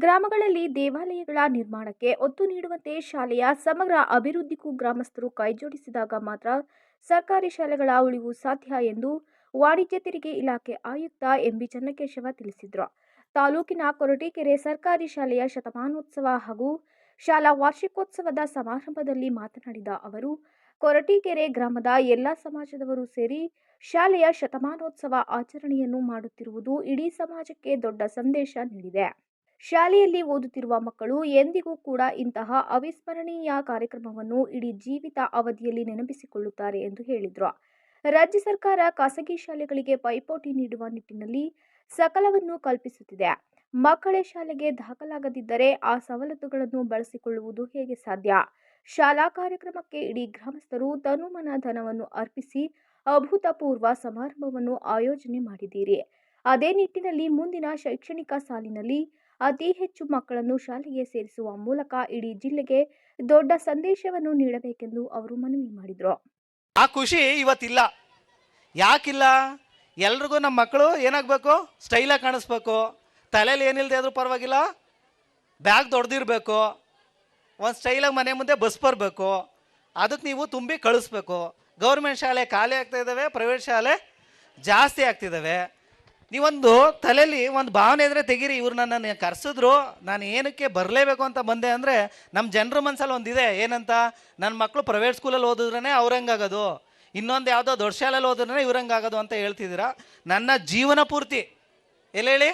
ಗ್ರಾಮಗಳಲ್ಲಿ ದೇವಾಲಯಗಳ ನಿರ್ಮಾಣಕ್ಕೆ ಒತ್ತು ನೀಡುವಂತೆ ಶಾಲೆಯ ಸಮಗ್ರ ಅಭಿವೃದ್ಧಿಗೂ ಗ್ರಾಮಸ್ಥರು ಕೈಜೋಡಿಸಿದಾಗ ಮಾತ್ರ ಸರ್ಕಾರಿ ಶಾಲೆಗಳ ಉಳಿವು ಸಾಧ್ಯ ಎಂದು ವಾಣಿಜ್ಯ ತೆರಿಗೆ ಇಲಾಖೆ ಆಯುಕ್ತ ಎಂಬಿ ಚನ್ನಕೇಶವ ತಿಳಿಸಿದರು. ತಾಲೂಕಿನ ಕೊರಟೀಕೆರೆ ಸರ್ಕಾರಿ ಶಾಲೆಯ ಶತಮಾನೋತ್ಸವ ಹಾಗೂ ಶಾಲಾ ವಾರ್ಷಿಕೋತ್ಸವದ ಸಮಾರಂಭದಲ್ಲಿ ಮಾತನಾಡಿದ ಅವರು, ಕೊರಟೀಕೆರೆ ಗ್ರಾಮದ ಎಲ್ಲ ಸಮಾಜದವರು ಸೇರಿ ಶಾಲೆಯ ಶತಮಾನೋತ್ಸವ ಆಚರಣೆಯನ್ನು ಮಾಡುತ್ತಿರುವುದು ಇಡೀ ಸಮಾಜಕ್ಕೆ ದೊಡ್ಡ ಸಂದೇಶ ನೀಡಿದೆ. ಶಾಲೆಯಲ್ಲಿ ಓದುತ್ತಿರುವ ಮಕ್ಕಳು ಎಂದಿಗೂ ಕೂಡ ಇಂತಹ ಅವಿಸ್ಮರಣೀಯ ಕಾರ್ಯಕ್ರಮವನ್ನು ಇಡೀ ಜೀವಿತ ಅವಧಿಯಲ್ಲಿ ನೆನಪಿಸಿಕೊಳ್ಳುತ್ತಾರೆ ಎಂದು ಹೇಳಿದರು. ರಾಜ್ಯ ಸರ್ಕಾರ ಖಾಸಗಿ ಶಾಲೆಗಳಿಗೆ ಪೈಪೋಟಿ ನೀಡುವ ನಿಟ್ಟಿನಲ್ಲಿ ಸಕಲವನ್ನು ಕಲ್ಪಿಸುತ್ತಿದೆ. ಮಕ್ಕಳೇ ಶಾಲೆಗೆ ದಾಖಲಾಗದಿದ್ದರೆ ಆ ಸವಲತ್ತುಗಳನ್ನು ಬಳಸಿಕೊಳ್ಳುವುದು ಹೇಗೆ ಸಾಧ್ಯ? ಶಾಲಾ ಕಾರ್ಯಕ್ರಮಕ್ಕೆ ಇಡೀ ಗ್ರಾಮಸ್ಥರು ತನುಮನ ಧನವನ್ನು ಅರ್ಪಿಸಿ ಅಭೂತಪೂರ್ವ ಸಮಾರಂಭವನ್ನು ಆಯೋಜನೆ ಮಾಡಿದ್ದೀರಿ. ಅದೇ ನಿಟ್ಟಿನಲ್ಲಿ ಮುಂದಿನ ಶೈಕ್ಷಣಿಕ ಸಾಲಿನಲ್ಲಿ ಅತಿ ಹೆಚ್ಚು ಮಕ್ಕಳನ್ನು ಶಾಲೆಗೆ ಸೇರಿಸುವ ಮೂಲಕ ಇಡೀ ಜಿಲ್ಲೆಗೆ ದೊಡ್ಡ ಸಂದೇಶವನ್ನು ನೀಡಬೇಕೆಂದು ಅವರು ಮನವಿ ಮಾಡಿದರು. ಆ ಖುಷಿ ಇವತ್ತಿಲ್ಲ. ಯಾಕಿಲ್ಲ? ಎಲ್ರಿಗೂ ನಮ್ಮ ಮಕ್ಕಳು ಏನಾಗಬೇಕು? ಸ್ಟೈಲಾಗಿ ಕಾಣಿಸ್ಬೇಕು. ತಲೆಯಲ್ಲಿ ಏನಿಲ್ಲದೆ ಆದರೂ ಪರವಾಗಿಲ್ಲ, ಬ್ಯಾಗ್ ದೊಡ್ಡದಿರಬೇಕು, ಒಂದು ಸ್ಟೈಲಾಗಿ ಮನೆ ಮುಂದೆ ಬಸ್ ಬರಬೇಕು. ಅದಕ್ಕೆ ನೀವು ತುಂಬಿ ಕಳಿಸ್ಬೇಕು. ಗೌರ್ಮೆಂಟ್ ಶಾಲೆ ಖಾಲಿ ಆಗ್ತಾ ಇದ್ದಾವೆ, ಪ್ರೈವೇಟ್ ಶಾಲೆ ಜಾಸ್ತಿ ಆಗ್ತಿದ್ದಾವೆ. ನೀವೊಂದು ತಲೆಯಲ್ಲಿ ಒಂದು ಭಾವನೆ ಇದ್ದರೆ ತೆಗೀರಿ. ಇವ್ರು ನನ್ನನ್ನು ಕರೆಸಿದ್ರು, ನಾನು ಏನಕ್ಕೆ ಬರಲೇಬೇಕು ಅಂತ ಬಂದೆ ಅಂದರೆ, ನಮ್ಮ ಜನರ ಮನಸ್ಸಲ್ಲಿ ಒಂದಿದೆ. ಏನಂತ? ನನ್ನ ಮಕ್ಕಳು ಪ್ರೈವೇಟ್ ಸ್ಕೂಲಲ್ಲಿ ಓದಿದ್ರೇ ಅವ್ರಂಗಾಗೋದು, ಇನ್ನೊಂದು ಯಾವುದೋ ದೊಡ್ಡ ಶಾಲೆಯಲ್ಲಿ ಓದಿದ್ರೇ ಇವ್ರಂಗಾಗೋದು ಅಂತ ಹೇಳ್ತಿದ್ದೀರಾ. ನನ್ನ ಜೀವನ ಪೂರ್ತಿ ಹೇಳಿ,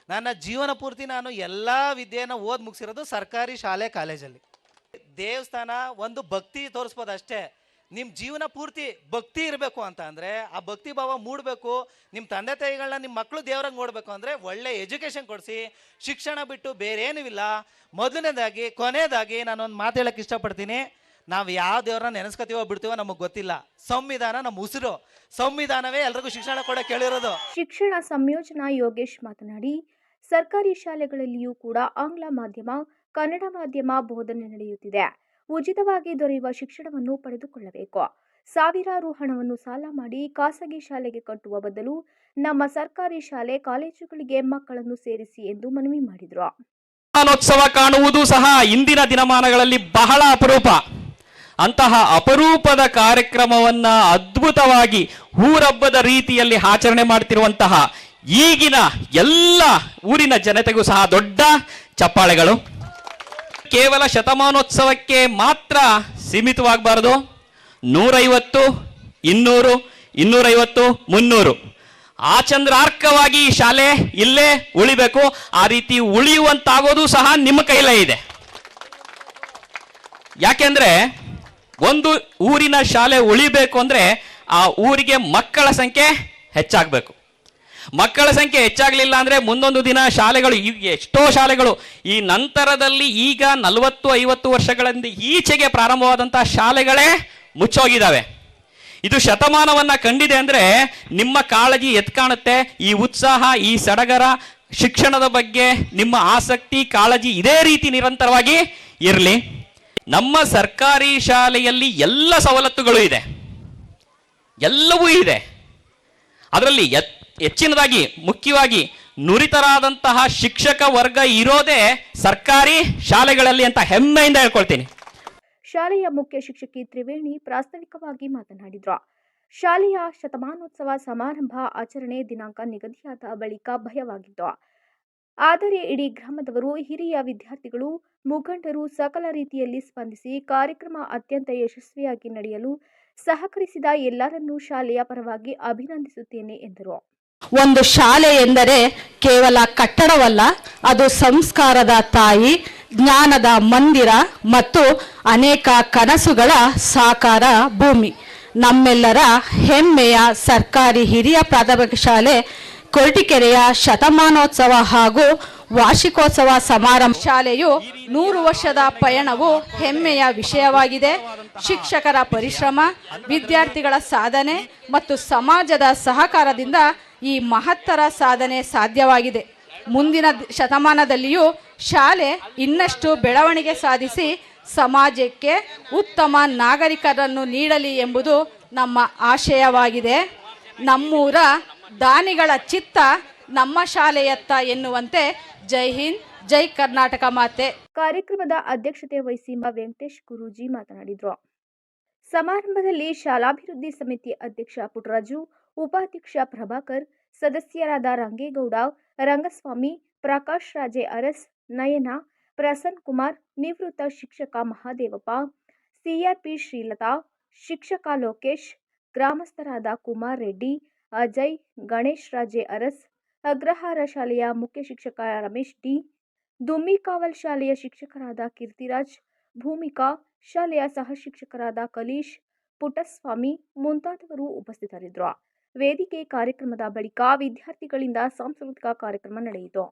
ನನ್ನ ಜೀವನ ಪೂರ್ತಿ ನಾನು ಎಲ್ಲ ವಿದ್ಯೆಯನ್ನು ಓದಿ ಮುಗಿಸಿರೋದು ಸರ್ಕಾರಿ ಶಾಲೆ ಕಾಲೇಜಲ್ಲಿ. ದೇವಸ್ಥಾನ ಒಂದು ಭಕ್ತಿ ತೋರಿಸ್ಬೋದು ಅಷ್ಟೇ. ನಿಮ್ಮ ಜೀವನ ಪೂರ್ತಿ ಭಕ್ತಿ ಇರಬೇಕು ಅಂತ ಅಂದರೆ ಆ ಭಕ್ತಿ ಭಾವ ಮೂಡಬೇಕು. ನಿಮ್ಮ ತಂದೆ ತಾಯಿಗಳನ್ನ ನಿಮ್ಮ ಮಕ್ಕಳು ದೇವ್ರಂಗೆ ನೋಡಬೇಕು ಅಂದರೆ ಒಳ್ಳೆ ಎಜುಕೇಷನ್ ಕೊಡಿಸಿ. ಶಿಕ್ಷಣ ಬಿಟ್ಟು ಬೇರೆ ಏನೂ ಇಲ್ಲ. ಮೊದಲನೇದಾಗಿ ಕೊನೆಯದಾಗಿ ನಾನೊಂದು ಮಾತು ಹೇಳೋಕ್ಕೆ ಇಷ್ಟಪಡ್ತೀನಿ. ನಾವು ಯಾವ ದೇವ್ರನ್ನ ನೆನೆಸ್ಕೊತೀವೋ ಬಿಡ್ತೀವೋ ನಮಗೆ ಗೊತ್ತಿಲ್ಲ. ಸಂವಿಧಾನ ನಮ್ಮ ಉಸಿರು. ಸಂವಿಧಾನವೇ ಎಲ್ರಿಗೂ ಶಿಕ್ಷಣ ಕೊಡೋಕೆ ಕೇಳಿರೋದು. ಶಿಕ್ಷಣ ಸಂಯೋಜನಾ ಯೋಗೇಶ್ ಮಾತನಾಡಿ, ಸರ್ಕಾರಿ ಶಾಲೆಗಳಲ್ಲಿಯೂ ಕೂಡ ಆಂಗ್ಲ ಮಾಧ್ಯಮ, ಕನ್ನಡ ಮಾಧ್ಯಮ ಬೋಧನೆ ನಡೆಯುತ್ತಿದೆ. ಉಚಿತವಾಗಿ ದೊರೆಯುವ ಶಿಕ್ಷಣವನ್ನು ಪಡೆದುಕೊಳ್ಳಬೇಕು. ಸಾವಿರಾರು ಹಣವನ್ನು ಸಾಲ ಮಾಡಿ ಖಾಸಗಿ ಶಾಲೆಗೆ ಕಟ್ಟುವ ಬದಲು ನಮ್ಮ ಸರ್ಕಾರಿ ಶಾಲೆ ಕಾಲೇಜುಗಳಿಗೆ ಮಕ್ಕಳನ್ನು ಸೇರಿಸಿ ಎಂದು ಮನವಿ ಮಾಡಿದರು. ಶತಮಾನೋತ್ಸವ ಕಾಣುವುದು ಸಹ ಇಂದಿನ ದಿನಮಾನಗಳಲ್ಲಿ ಬಹಳ ಅಪರೂಪ. ಅಂತಹ ಅಪರೂಪದ ಕಾರ್ಯಕ್ರಮವನ್ನ ಅದ್ಭುತವಾಗಿ ಊರಬ್ಬದ ರೀತಿಯಲ್ಲಿ ಆಚರಣೆ ಮಾಡ್ತಿರುವಂತಹ ಈಗಿನ ಎಲ್ಲ ಊರಿನ ಜನತೆಗೂ ಸಹ ದೊಡ್ಡ ಚಪ್ಪಾಳೆಗಳು. ಕೇವಲ ಶತಮಾನೋತ್ಸವಕ್ಕೆ ಮಾತ್ರ ಸೀಮಿತವಾಗಬಾರದು. 150, 200, 250, 300 ಆಚಂದ್ರಾರ್ಕವಾಗಿ ಈ ಶಾಲೆ ಇಲ್ಲೇ ಉಳಿಬೇಕು. ಆ ರೀತಿ ಉಳಿಯುವಂತಾಗೋದು ಸಹ ನಿಮ್ಮ ಕೈಲೇ ಇದೆ. ಯಾಕೆಂದ್ರೆ ಒಂದು ಊರಿನ ಶಾಲೆ ಉಳಿಬೇಕು ಅಂದ್ರೆ ಆ ಊರಿಗೆ ಮಕ್ಕಳ ಸಂಖ್ಯೆ ಹೆಚ್ಚಾಗಬೇಕು. ಮಕ್ಕಳ ಸಂಖ್ಯೆ ಹೆಚ್ಚಾಗಲಿಲ್ಲ ಅಂದರೆ ಮುಂದೊಂದು ದಿನ ಶಾಲೆಗಳು, ಎಷ್ಟೋ ಶಾಲೆಗಳು ಈ ನಂತರದಲ್ಲಿ ಈಗ 40-50 ವರ್ಷಗಳಿಂದ ಈಚೆಗೆ ಪ್ರಾರಂಭವಾದಂತಹ ಶಾಲೆಗಳೇ ಮುಚ್ಚೋಗಿದ್ದಾವೆ. ಇದು ಶತಮಾನವನ್ನ ಕಂಡಿದೆ ಅಂದರೆ ನಿಮ್ಮ ಕಾಳಜಿ ಎತ್ ಕಾಣುತ್ತೆ. ಈ ಉತ್ಸಾಹ, ಈ ಸಡಗರ, ಶಿಕ್ಷಣದ ಬಗ್ಗೆ ನಿಮ್ಮ ಆಸಕ್ತಿ, ಕಾಳಜಿ ಇದೇ ರೀತಿ ನಿರಂತರವಾಗಿ ಇರಲಿ. ನಮ್ಮ ಸರ್ಕಾರಿ ಶಾಲೆಯಲ್ಲಿ ಎಲ್ಲ ಸವಲತ್ತುಗಳು ಇದೆ, ಎಲ್ಲವೂ ಇದೆ. ಅದರಲ್ಲಿ ಹೆಚ್ಚಿನದಾಗಿ ಮುಖ್ಯವಾಗಿ ನುರಿತರಾದಂತಹ ಶಿಕ್ಷಕ ವರ್ಗ ಇರೋದೇ ಸರ್ಕಾರಿ ಶಾಲೆಗಳಲ್ಲಿ ಅಂತ ಹೆಮ್ಮೆಯಿಂದ ಹೇಳ್ಕೊಳ್ತೀನಿ. ಶಾಲೆಯ ಮುಖ್ಯ ಶಿಕ್ಷಕಿ ತ್ರಿವೇಣಿ ಪ್ರಾಸ್ತಾವಿಕವಾಗಿ ಮಾತನಾಡಿದರು. ಶಾಲೆಯ ಶತಮಾನೋತ್ಸವ ಸಮಾರಂಭ ಆಚರಣೆ ದಿನಾಂಕ ನಿಗದಿಯಾದ ಬಳಿಕ ಭಯವಾಗಿತ್ತು. ಆದರೆ ಇಡೀ ಗ್ರಾಮದವರು, ಹಿರಿಯ ವಿದ್ಯಾರ್ಥಿಗಳು, ಮುಖಂಡರು ಸಕಲ ರೀತಿಯಲ್ಲಿ ಸ್ಪಂದಿಸಿ ಕಾರ್ಯಕ್ರಮ ಅತ್ಯಂತ ಯಶಸ್ವಿಯಾಗಿ ನಡೆಯಲು ಸಹಕರಿಸಿದ ಎಲ್ಲರನ್ನೂ ಶಾಲೆಯ ಪರವಾಗಿ ಅಭಿನಂದಿಸುತ್ತೇನೆ ಎಂದರು. ಒಂದು ಶಾಲೆ ಎಂದರೆ ಕೇವಲ ಕಟ್ಟಡವಲ್ಲ, ಅದು ಸಂಸ್ಕಾರದ ತಾಯಿ, ಜ್ಞಾನದ ಮಂದಿರ ಮತ್ತು ಅನೇಕ ಕನಸುಗಳ ಸಾಕಾರ ಭೂಮಿ. ನಮ್ಮೆಲ್ಲರ ಹೆಮ್ಮೆಯ ಸರ್ಕಾರಿ ಹಿರಿಯ ಪ್ರಾಥಮಿಕ ಶಾಲೆ ಕೊರಟೀಕೆರೆಯ ಶತಮಾನೋತ್ಸವ ಹಾಗೂ ವಾರ್ಷಿಕೋತ್ಸವ ಸಮಾರಂಭ. ಶಾಲೆಯು 100 ವರ್ಷದ ಪಯಣವು ಹೆಮ್ಮೆಯ ವಿಷಯವಾಗಿದೆ. ಶಿಕ್ಷಕರ ಪರಿಶ್ರಮ, ವಿದ್ಯಾರ್ಥಿಗಳ ಸಾಧನೆ ಮತ್ತು ಸಮಾಜದ ಸಹಕಾರದಿಂದ ಈ ಮಹತ್ತರ ಸಾಧನೆ ಸಾಧ್ಯವಾಗಿದೆ. ಮುಂದಿನ ಶತಮಾನದಲ್ಲಿಯೂ ಶಾಲೆ ಇನ್ನಷ್ಟು ಬೆಳವಣಿಗೆ ಸಾಧಿಸಿ ಸಮಾಜಕ್ಕೆ ಉತ್ತಮ ನಾಗರಿಕರನ್ನು ನೀಡಲಿ ಎಂಬುದು ನಮ್ಮ ಆಶಯವಾಗಿದೆ. ನಮ್ಮೂರ ದಾನಿಗಳ ಚಿತ್ತ ನಮ್ಮ ಶಾಲೆಯತ್ತ ಎನ್ನುವಂತೆ. ಜೈ ಹಿಂದ್, ಜೈ ಕರ್ನಾಟಕ ಮಾತೆ. ಕಾರ್ಯಕ್ರಮದ ಅಧ್ಯಕ್ಷತೆ ವಹಿಸಿ ವೆಂಕಟೇಶ್ ಗುರೂಜಿ ಮಾತನಾಡಿದರು. ಸಮಾರಂಭದಲ್ಲಿ ಶಾಲಾಭಿವೃದ್ಧಿ ಸಮಿತಿ ಅಧ್ಯಕ್ಷ ಪುಟ್ಟರಾಜು, ಉಪಾಧ್ಯಕ್ಷ ಪ್ರಭಾಕರ್, ಸದಸ್ಯರಾದ ರಂಗೇಗೌಡ, ರಂಗಸ್ವಾಮಿ, ಪ್ರಕಾಶ್ ರಾಜೆ ಅರಸ್, ನಯನ, ಪ್ರಸನ್ನ ಕುಮಾರ್, ನಿವೃತ್ತ ಶಿಕ್ಷಕ ಮಹಾದೇವಪ್ಪ, ಸಿಆರ್ಪಿ ಶ್ರೀಲತಾ, ಶಿಕ್ಷಕ ಲೋಕೇಶ್, ಗ್ರಾಮಸ್ಥರಾದ ಕುಮಾರ್ ರೆಡ್ಡಿ, ಅಜಯ್, ಗಣೇಶ್ ರಾಜೆ ಅರಸ್, ಅಗ್ರಹಾರ ಶಾಲೆಯ ಮುಖ್ಯ ಶಿಕ್ಷಕ ರಮೇಶ್ ಡಿ, ದುಮ್ಮಿಕಾವಲ್ ಶಾಲೆಯ ಶಿಕ್ಷಕರಾದ ಕೀರ್ತಿರಾಜ್, ಭೂಮಿಕಾ, ಶಾಲೆಯ ಸಹ ಶಿಕ್ಷಕರಾದ ಕಲೀಶ್, ಪುಟ್ಟಸ್ವಾಮಿ ಮುಂತಾದವರು ಉಪಸ್ಥಿತರಿದ್ದರು. ವೇದಿಕೆ ಕಾರ್ಯಕ್ರಮದ ಬಳಿಕ ವಿದ್ಯಾರ್ಥಿಗಳಿಂದ ಸಾಂಸ್ಕೃತಿಕ ಕಾರ್ಯಕ್ರಮ ನಡೆಯಿತು.